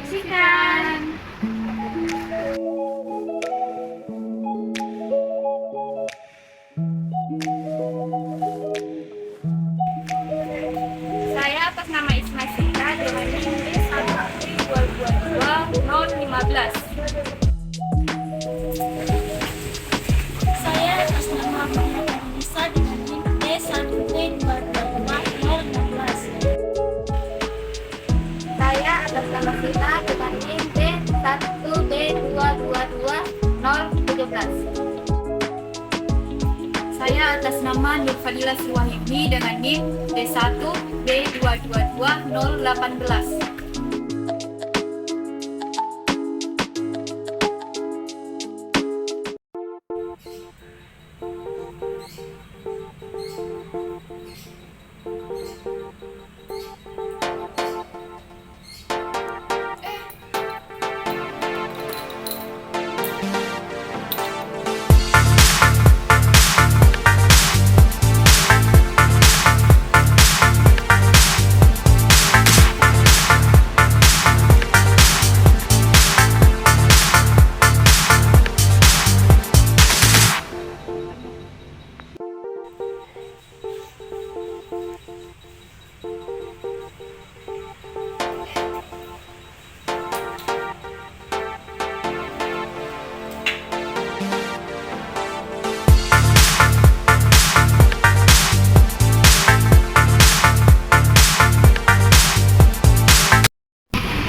Saksikan. Saya atas nama Isma Sita dengan NIM D1322015. Saya atas nama Muhammad Nisa dengan NIM D1B22016. Saya atas nama Sita dengan NIM D1B222017. Saya atas nama Nurfadila Suwahidi dengan NIM D1B222018.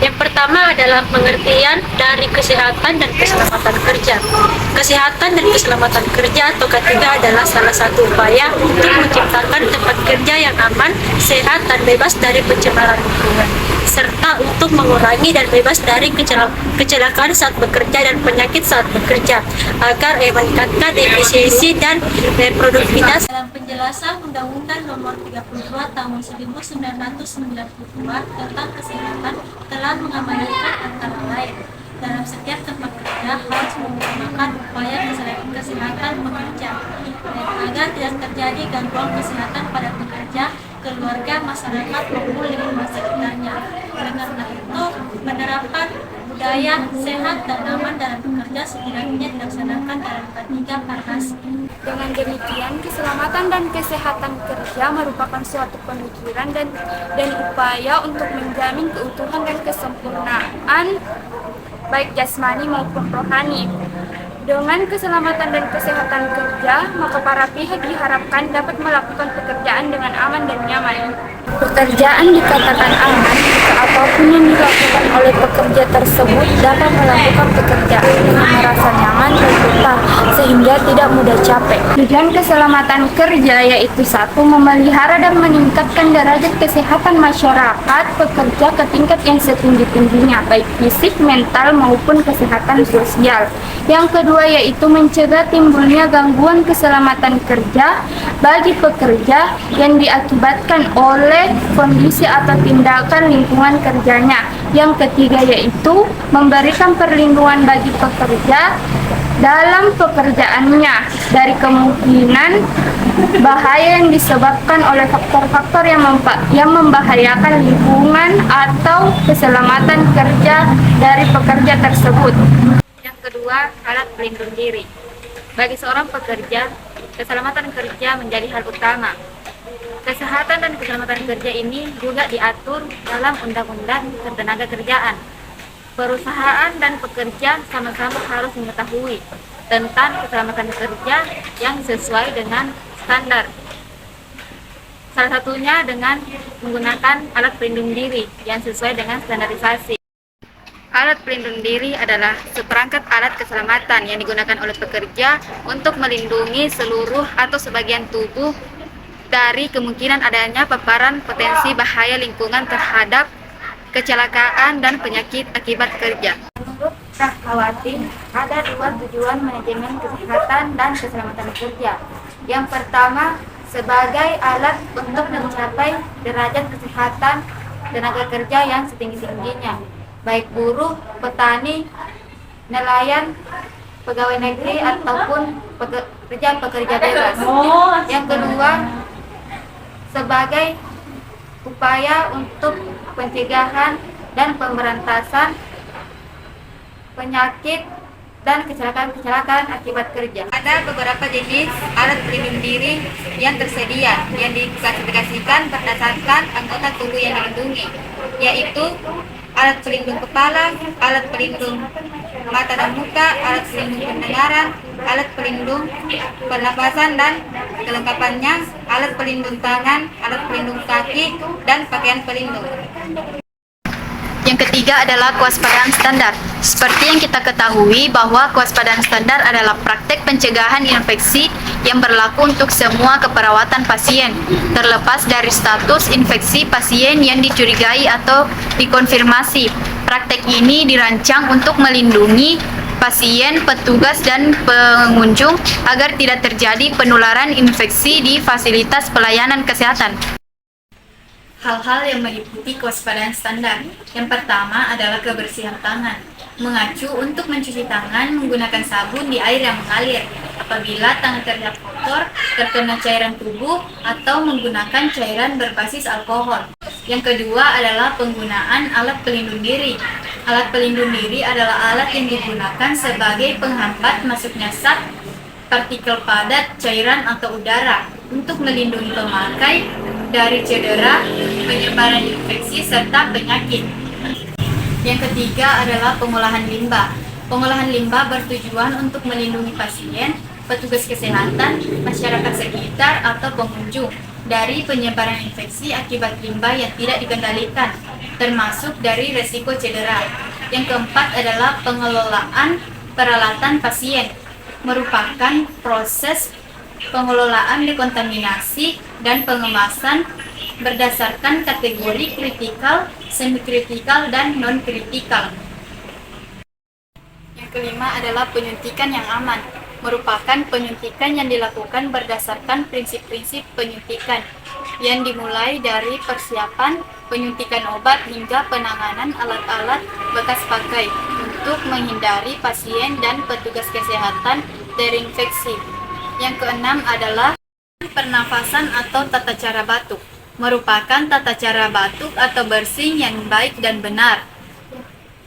Yang pertama adalah pengertian dari kesehatan dan keselamatan kerja. Kesehatan dan keselamatan kerja atau K3 adalah salah satu upaya untuk menciptakan tempat kerja yang aman, sehat, dan bebas dari pencemaran lingkungan, serta untuk mengurangi dan bebas dari kecelakaan saat bekerja dan penyakit saat bekerja, agar meningkatkan efisiensi dan produktivitas. Dalam penjelasan Undang-Undang Nomor 32 Tahun 1992 tentang kesehatan telah mengamanatkan antara lain dalam setiap tempat kerja harus mengutamakan upaya kesehatan pekerja agar tidak terjadi gangguan kesehatan pada pekerja, keluarga, masyarakat maupun lingkungan sekitarnya. Karena itu, menerapkan budaya sehat dan aman dalam bekerja setidaknya dilaksanakan dalam ketiga Parnas. Dengan demikian, keselamatan dan kesehatan kerja merupakan suatu pemikiran dan upaya untuk menjamin keutuhan dan kesempurnaan baik jasmani maupun rohani. Dengan keselamatan dan kesehatan kerja, maka para pihak diharapkan dapat melakukan pekerjaan dengan aman dan nyaman. Pekerjaan dikatakan aman jika apapun yang dilakukan oleh pekerja tersebut dapat melakukan pekerjaan dengan merasa nyaman dan betah, sehingga tidak mudah capek. Tujuan keselamatan kerja yaitu satu, memelihara dan meningkatkan derajat kesehatan masyarakat pekerja ke tingkat yang setinggi-tingginya, baik fisik, mental, maupun kesehatan sosial. Yang kedua yaitu mencegah timbulnya gangguan keselamatan kerja bagi pekerja yang diakibatkan oleh kondisi atau tindakan lingkungan kerjanya. Yang ketiga yaitu memberikan perlindungan bagi pekerja dalam pekerjaannya dari kemungkinan bahaya yang disebabkan oleh faktor-faktor yang membahayakan lingkungan atau keselamatan kerja dari pekerja tersebut. Yang kedua, alat pelindung diri. Bagi seorang pekerja, keselamatan kerja menjadi hal utama. Kesehatan dan keselamatan kerja ini juga diatur dalam Undang-Undang Ketenagakerjaan. Perusahaan dan pekerja sama-sama harus mengetahui tentang keselamatan kerja yang sesuai dengan standar. Salah satunya dengan menggunakan alat pelindung diri yang sesuai dengan standarisasi. Alat pelindung diri adalah seperangkat alat keselamatan yang digunakan oleh pekerja untuk melindungi seluruh atau sebagian tubuh dari kemungkinan adanya paparan potensi bahaya lingkungan terhadap kecelakaan dan penyakit akibat kerja. Menurut Rahmawati, ada dua tujuan manajemen kesehatan dan keselamatan kerja. Yang pertama, sebagai alat untuk mencapai derajat kesehatan tenaga kerja yang setinggi-tingginya, baik buruh, petani, nelayan, pegawai negeri, ataupun pekerja bebas. Yang kedua, sebagai upaya untuk pencegahan dan pemberantasan penyakit dan kecelakaan-kecelakaan akibat kerja. Ada beberapa jenis alat pelindung diri yang tersedia yang diklasifikasikan berdasarkan anggota tubuh yang dilindungi, yaitu alat pelindung kepala, alat pelindung mata dan muka, alat pelindung pendengaran, alat pelindung pernapasan dan kelengkapannya, alat pelindung tangan, alat pelindung kaki, dan pakaian pelindung. Yang ketiga adalah kewaspadaan standar. Seperti yang kita ketahui bahwa kewaspadaan standar adalah praktek pencegahan infeksi yang berlaku untuk semua keperawatan pasien, terlepas dari status infeksi pasien yang dicurigai atau dikonfirmasi. Praktek ini dirancang untuk melindungi pasien, petugas, dan pengunjung agar tidak terjadi penularan infeksi di fasilitas pelayanan kesehatan. Hal-hal yang meliputi kewaspadaan standar. Yang pertama adalah kebersihan tangan. Mengacu untuk mencuci tangan menggunakan sabun di air yang mengalir apabila tangan terlihat kotor, terkena cairan tubuh, atau menggunakan cairan berbasis alkohol. Yang kedua adalah penggunaan alat pelindung diri. Alat pelindung diri adalah alat yang digunakan sebagai penghambat masuknya zat, partikel padat, cairan, atau udara untuk melindungi pemakai dari cedera, penyebaran infeksi, serta penyakit. Yang ketiga adalah pengolahan limbah. Pengolahan limbah bertujuan untuk melindungi pasien, petugas kesehatan, masyarakat sekitar, atau pengunjung dari penyebaran infeksi akibat limbah yang tidak dikendalikan, termasuk dari resiko cedera. Yang keempat adalah pengelolaan peralatan pasien, merupakan proses pengelolaan dekontaminasi dan pengemasan berdasarkan kategori kritikal, semi-kritikal, dan non-kritikal. Yang kelima adalah penyuntikan yang aman, merupakan penyuntikan yang dilakukan berdasarkan prinsip-prinsip penyuntikan yang dimulai dari persiapan penyuntikan obat hingga penanganan alat-alat bekas pakai untuk menghindari pasien dan petugas kesehatan terinfeksi. Yang keenam adalah pernafasan atau tata cara batuk, merupakan tata cara batuk atau bersin yang baik dan benar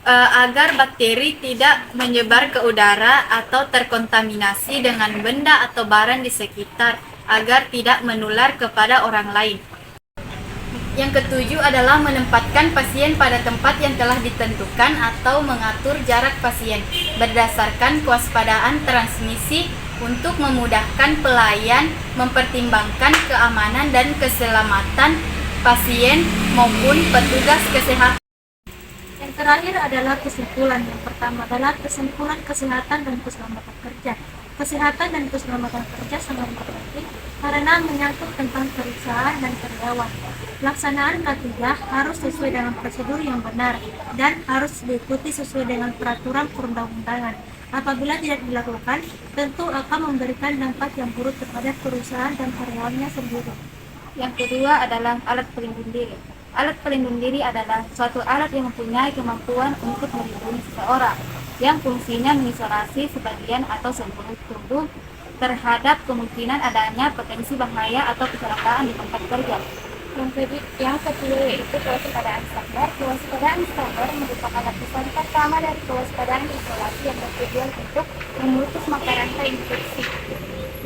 agar bakteri tidak menyebar ke udara atau terkontaminasi dengan benda atau barang di sekitar agar tidak menular kepada orang lain. Yang ketujuh adalah menempatkan pasien pada tempat yang telah ditentukan atau mengatur jarak pasien berdasarkan kewaspadaan transmisi untuk memudahkan pelayan mempertimbangkan keamanan dan keselamatan pasien maupun petugas kesehatan. Yang terakhir adalah kesimpulan. Yang pertama adalah kesimpulan kesehatan dan keselamatan kerja. Kesehatan dan keselamatan kerja sangat penting karena menyangkut tentang perusahaan dan karyawan. Pelaksanaan K3 harus sesuai dengan prosedur yang benar dan harus diikuti sesuai dengan peraturan perundang-undangan. Apabila tidak dilakukan, tentu akan memberikan dampak yang buruk kepada perusahaan dan karyawannya sendiri. Yang kedua adalah alat pelindung diri. Alat pelindung diri adalah suatu alat yang mempunyai kemampuan untuk melindungi seseorang, yang fungsinya mengisolasi sebagian atau seluruh tubuh terhadap kemungkinan adanya potensi bahaya atau kecelakaan di tempat kerja. Yang kedua yaitu kewaspadaan standar. Kewaspadaan standar merupakan lapisan pertama dari kewaspadaan isolasi yang bertujuan untuk memutus mata rantai infeksi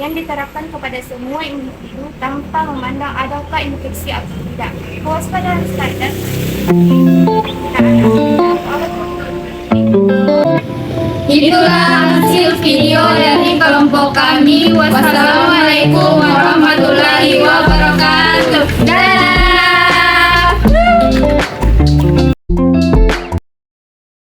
yang diterapkan kepada semua individu tanpa memandang adakah infeksi atau tidak. Kewaspadaan standar Itulah hasil video dari kelompok kami. Wassalamualaikum warahmatullahi wabarakatuh.